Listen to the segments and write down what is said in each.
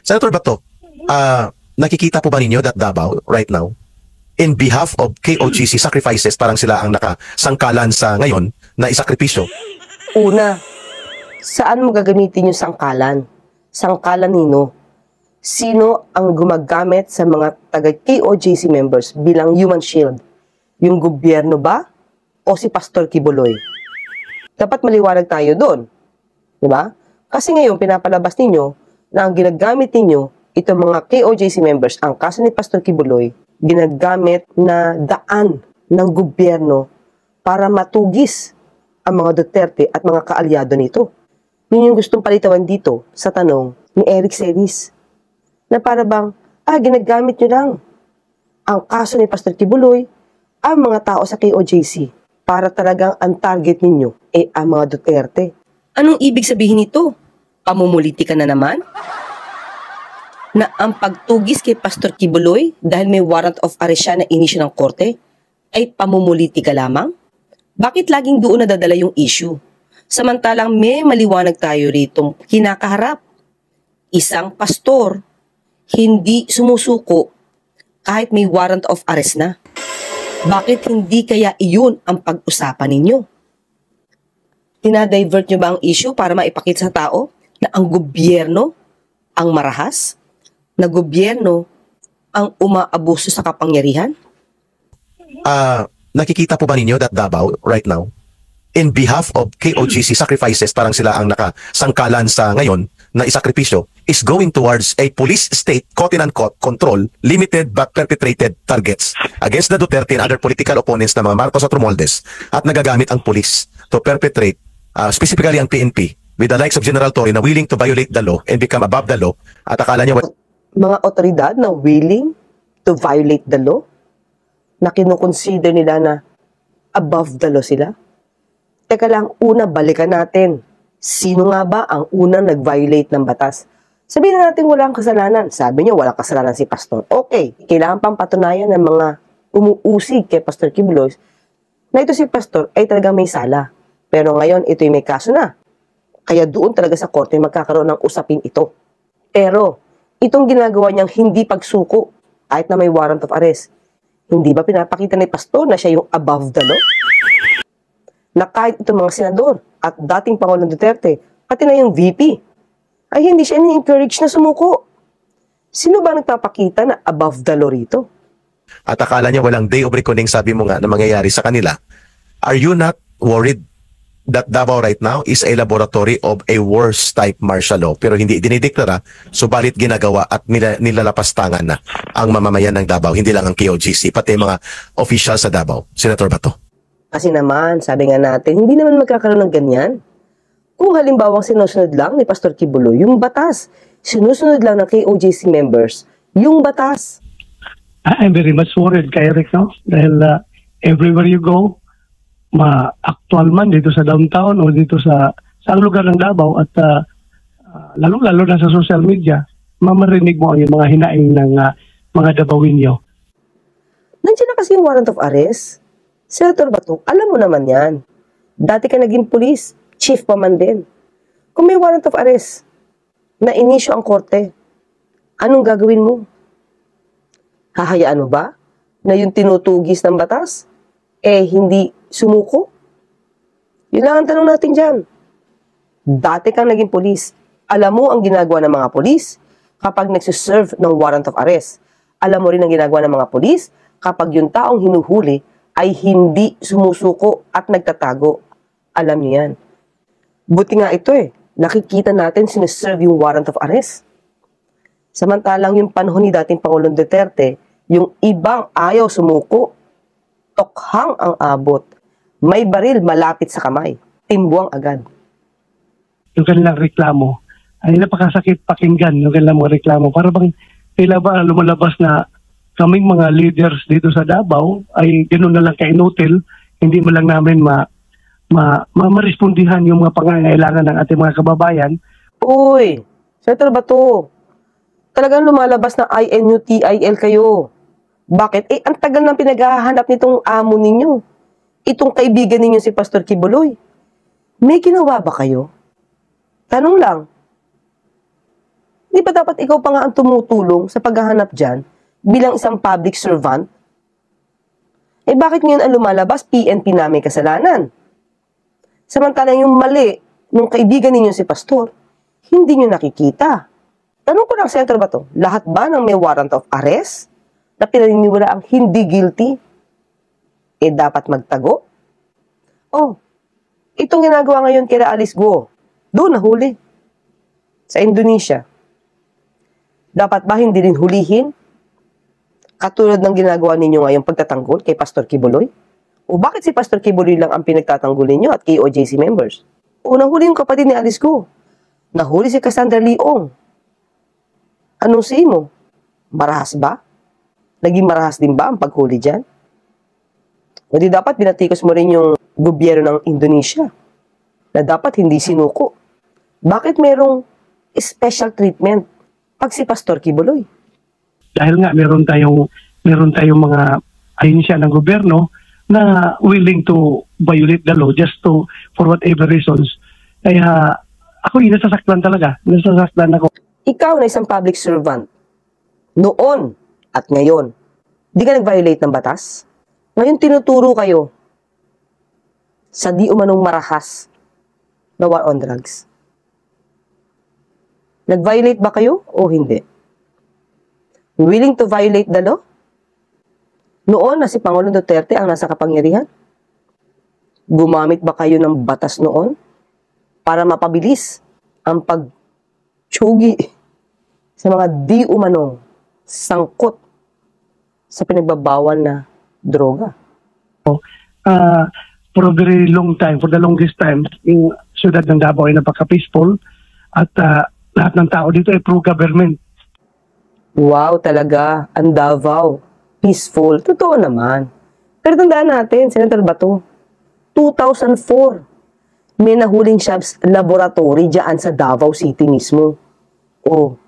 Senator Bato, nakikita po ba ninyo that Davao right now, in behalf of KOGC sacrifices, parang sila ang nakasangkalan sa ngayon na isakripisyo? Una, saan mo gagamitin yung sangkalan? Sangkalan nino? Sino ang gumagamit sa mga taga-KOGC members bilang human shield? Yung gobyerno ba? O si Pastor Kibuloy? Dapat maliwanag tayo doon. Diba? Kasi ngayon, pinapalabas ninyo na ang ginagamit ninyo, itong mga KOJC members, ang kaso ni Pastor Kibuloy, ginagamit na daan ng gobyerno para matugis ang mga Duterte at mga kaalyado nito. Yun yung gustong palitawan dito sa tanong ni Eric Celis. Na para bang, ginagamit nyo lang ang kaso ni Pastor Kibuloy, ang mga tao sa KOJC, para talagang ang target ninyo ay ang mga Duterte. Anong ibig sabihin nito? Pamumulitika na naman? Na ang pagtugis kay Pastor Kibuloy dahil may warrant of arrest siya na inisyo ng korte ay pamumulitika lamang? Bakit laging doon nadadala yung issue? Samantalang may maliwanag tayo rito kinakaharap. Isang pastor hindi sumusuko kahit may warrant of arrest na. Bakit hindi kaya iyon ang pag-usapan ninyo? Tinadivert nyo ba ang issue para maipakita sa tao na ang gobyerno ang marahas? Na gobyerno ang umaabuso sa kapangyarihan? Nakikita po ba ninyo that Davao right now, in behalf of KOGC sacrifices, parang sila ang nakasangkalan sa ngayon na isakripisyo, is going towards a police state, quote-unquote, control, limited but perpetrated targets against the Duterte and other political opponents na mga Marcos at Romualdez, at nagagamit ang police to perpetrate, specifically ang PNP, with the likes of General Torre na willing to violate the law and become above the law, at akala niya mga otoridad na willing to violate the law, na kinukonsider nila na above the law sila. Teka lang, una balikan natin. Sino nga ba ang unang nag-violate ng batas? Sabihin na natin walang kasalanan. Sabi niyo walang kasalanan si Pastor. Okay, kailangan pang patunayan ng mga umuusig kay Pastor Kibuloy na ito si Pastor ay talagang may sala. Pero ngayon, ito may kaso na. Kaya doon talaga sa korte magkakaroon ng usapin ito. Pero, itong ginagawa niyang hindi pagsuko, kahit na may warrant of arrest, hindi ba pinapakita ni Pastor na siya yung above the law? Na kahit itong mga senador at dating Pangulong Duterte, pati na yung VP, ay hindi siya ni-encourage na sumuko. Sino ba nagpapakita na above the law rito? At akala niya walang day of reckoning, sabi mo nga, na mangyayari sa kanila. Are you not worried that Davao right now is a laboratory of a worse type martial law, pero hindi dinideklara, subalit ginagawa at nilalapastangan na ang mamamayan ng Davao, hindi lang ang KOGC, pati mga official sa Davao? Senator Bato. Kasi naman, sabi nga natin, hindi naman magkakaroon ng ganyan. Kung halimbawang sinusunod lang ni Pastor Kibuloy yung batas, sinusunod lang ng KOJC members yung batas. I'm very much worried kay Eric, no? Dahil everywhere you go, ma-actual man dito sa downtown o dito sa lugar ng Davao at lalo-lalo na sa social media, mamarinig mo yung mga hinaing ng mga Davawinyo. Nandiyan na kasi yung warrant of arrest. Senator Bato, alam mo naman yan. Dati ka naging police, chief pa man din. Kung may warrant of arrest na inisyo ang korte, anong gagawin mo? Hahayaan mo ba na yung tinutugis ng batas, hindi sumuko? Yun lang ang tanong natin dyan. Dati kang naging police, alam mo ang ginagawa ng mga police kapag nagsiserve ng warrant of arrest. Alam mo rin ang ginagawa ng mga police kapag yung taong hinuhuli ay hindi sumusuko at nagtatago. Alam niyo yan. Buti nga ito nakikita natin siniserve yung warrant of arrest. Samantalang yung panahon ni dating Pangulong Duterte, yung ibang ayaw sumuko, tokhang ang abot. May baril malapit sa kamay, timbuang agad. Yung kanilang reklamo ay napakasakit pakinggan, yung kanilang mga reklamo. Para bang tila ba lumalabas na kaming mga leaders dito sa Davao ay gano'n na lang ka-inutil, hindi mo lang namin marespondihan yung mga pangangailangan ng ating mga kababayan. Uy, Senator Bato, talagang lumalabas na INUTIL kayo. Bakit? Ang tagal nang pinaghahanap nitong amo ninyo. Itong kaibigan ninyo si Pastor Kibuloy. May ginawa ba kayo? Tanong lang. Di ba dapat ikaw pa nga ang tumutulong sa paghahanap dyan bilang isang public servant? Eh bakit ngayon ang lumalabas, PNP na may kasalanan? Samantalang yung mali nung kaibigan ninyo si Pastor, hindi nyo nakikita. Tanong ko lang, Senator Bato, lahat ba ng may warrant of arrest na pinaniniwala ang hindi guilty, eh dapat magtago? Oh, itong ginagawa ngayon kila Alice Guo, doon nahuli. Sa Indonesia. Dapat ba hindi rin hulihin? Katulad ng ginagawa ninyo ngayong pagtatanggol kay Pastor Kibuloy? O bakit si Pastor Kibuloy lang ang pinagtatanggol ninyo at KOJC members? O nahuli yung kapatid ni Alice Guo. Nahuli si Cassandra Leong. Anong say mo? Marahas ba? Naging marahas din ba ang paghuli dyan? O di dapat binatikos mo rin yung gobyerno ng Indonesia na dapat hindi sinuko. Bakit merong special treatment pag si Pastor Kibuloy? Dahil nga meron tayong mga ahensya ng gobyerno na willing to violate the law just for whatever reasons. Kaya ako nasasaktan talaga. Nasasaktan ako. Ikaw na isang public servant, noon at ngayon, di ka nag-violate ng batas? Ngayon tinuturo kayo sa di umanong marahas na war on drugs. Nag-violate ba kayo o hindi? Willing to violate the law? Noon na si Pangulong Duterte ang nasa kapangyarihan? Gumamit ba kayo ng batas noon para mapabilis ang pagtsugi sa mga di umanong sangkot sa pinagbabawal na droga? For a very long time, for the longest time, yung syudad ng Davao ay napaka-peaceful at lahat ng tao dito ay pro-government. Wow, talaga. Ang Davao. Peaceful. Totoo naman. Pero tandaan natin, Senator Bato, 2004, may nahuling Shabs laboratory dyan sa Davao City mismo. Oh,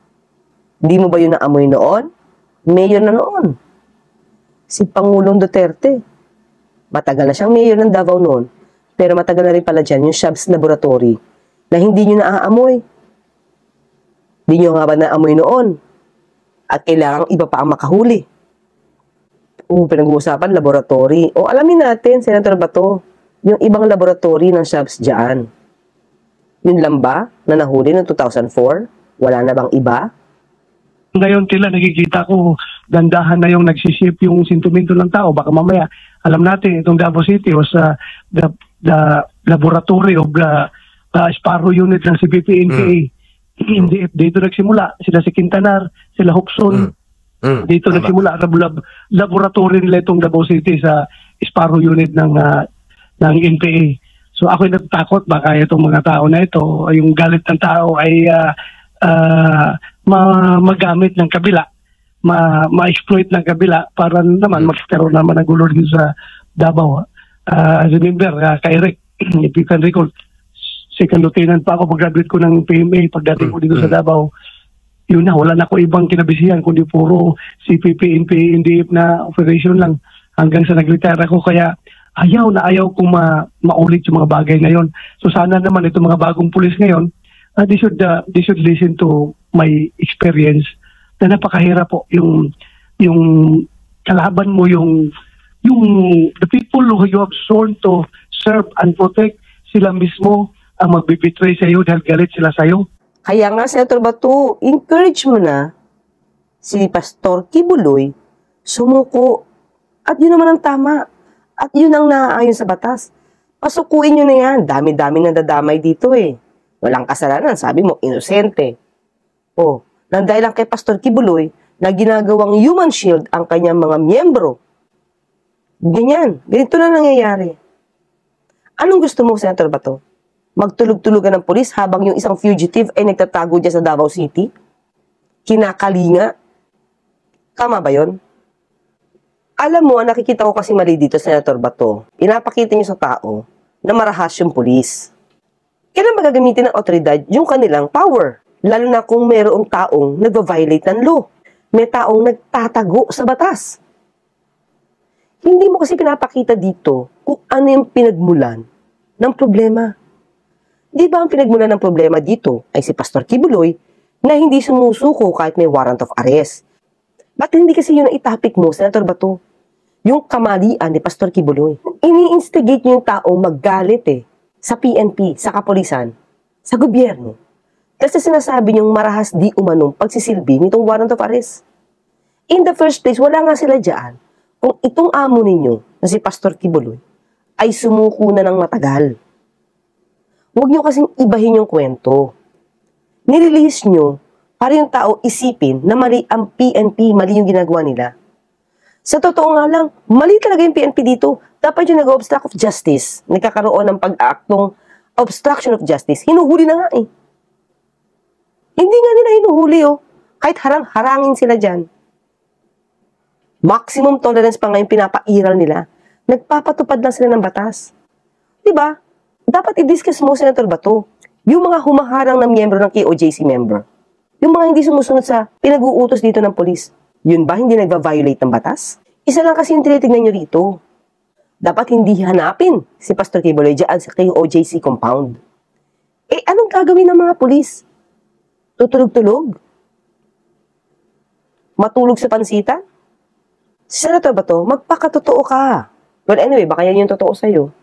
di mo ba yun naamoy noon? Mayor na noon. Si Pangulong Duterte. Matagal na siyang mayor ng Davao noon. Pero matagal na rin pala dyan yung Shabs laboratory na hindi nyo naaamoy. Hindi nyo nga ba naamoy noon? At kailangang iba pa ang makahuli. Pinag-uusapan, laboratory. O alamin natin, Senator Bato, yung ibang laboratory ng Shabs dyan. Yun lang ba na nahuli noong 2004? Wala na bang iba? Ngayon tila nakikita ko, dandahan na yung nagsisip yung sentimento ng tao. Baka mamaya, alam natin, itong Davao City was the laboratory of the Sparrow unit ng CPP-NPA. Hindi, dito nagsimula. Sila si Quintanar, sila Hopson. Dito nagsimula laboratory nila itong Davao City sa Sparrow unit ng NPA. So ako'y natatakot baka itong mga tao na ito, yung galit ng tao ay magamit ng kabila, ma-exploit ng kabila para naman magkaroon naman ng gulo dito sa Davao. Remember, kay Eric, if you can recall, second lieutenant pa ako pag-graduate ko ng PMA pagdating ko dito sa Davao. Yun na, wala na ako ibang kinabisihan kundi puro CPP, NPA, NDF na operation lang hanggang sa nag-retire ako. Kaya ayaw kong maulit yung mga bagay na yun. So sana naman itong mga bagong pulis ngayon, they should listen to my experience na napakahirap po yung kalaban mo yung the people who you have sworn to serve and protect, sila mismo ang magbibitray sa iyo dahil galit sila sa iyo. Kaya nga, Senator Bato, encourage mo na si Pastor Kibuloy sumuko. At yun naman ang tama. At yun ang naaayon sa batas. Pasukuin nyo na yan. Dami-dami na dadamay dito eh. Walang kasalanan. Sabi mo, inosente. O, nang dahil lang kay Pastor Kibuloy na ginagawang human shield ang kanyang mga miyembro. Ganyan. Ganito na nangyayari. Anong gusto mo, Senator Bato? Magtulog-tulugan ng polis habang yung isang fugitive ay nagtatago dyan sa Davao City? Kinakalinga? Tama ba yun? Alam mo, nakikita ko kasi mali dito, Senator Bato. Pinapakita niyo sa tao na marahas yung polis. Kailan magagamitin ng otoridad yung kanilang power? Lalo na kung mayroong taong nag-violate ng law. May taong nagtatago sa batas. Hindi mo kasi pinapakita dito kung ano yung pinagmulan ng problema. Di ba ang pinagmulan ng problema dito ay si Pastor Kibuloy na hindi sumusuko kahit may warrant of arrest. Ba't hindi kasi yun ang itapik mo, Senator Bato? Yung kamalian ni Pastor Kibuloy. Ini-instigate niyo yung taong maggalit sa PNP, sa kapulisan, sa gobyerno. Kasi sinasabi niyong marahas di umanong pagsisilbi nitong warrant of arrest. In the first place, wala nga sila dyan kung itong amo ninyo na si Pastor Kibuloy ay sumuko na ng matagal. Huwag niyo kasing ibahin yung kwento. Nirelease nyo para yung tao isipin na mali ang PNP, mali yung ginagawa nila. Sa totoo nga lang, mali talaga yung PNP dito. Dapat yung nag-obstruct of justice, nagkakaroon ng pag-aaktong obstruction of justice, hinuhuli na nga Hindi nga nila hinuhuli kahit harang-harangin sila dyan. Maximum tolerance pa nga yung pinapairal nila. Nagpapatupad lang sila ng batas. Diba? Dapat i-discuss mo, Senator Bato, yung mga humaharang na miyembro ng KOJC member. Yung mga hindi sumusunod sa pinag-uutos dito ng polis. Yun ba hindi nagva-violate ng batas? Isa lang kasi yung tinitignan nyo rito. Dapat hindi hanapin si Pastor Kibuloy dyan sa KOJC compound. Anong gagawin ng mga polis? Tutulog-tulog? Matulog sa pansitan? Senator Bato, magpakatotoo ka. Well, anyway, baka yan yung totoo sa'yo.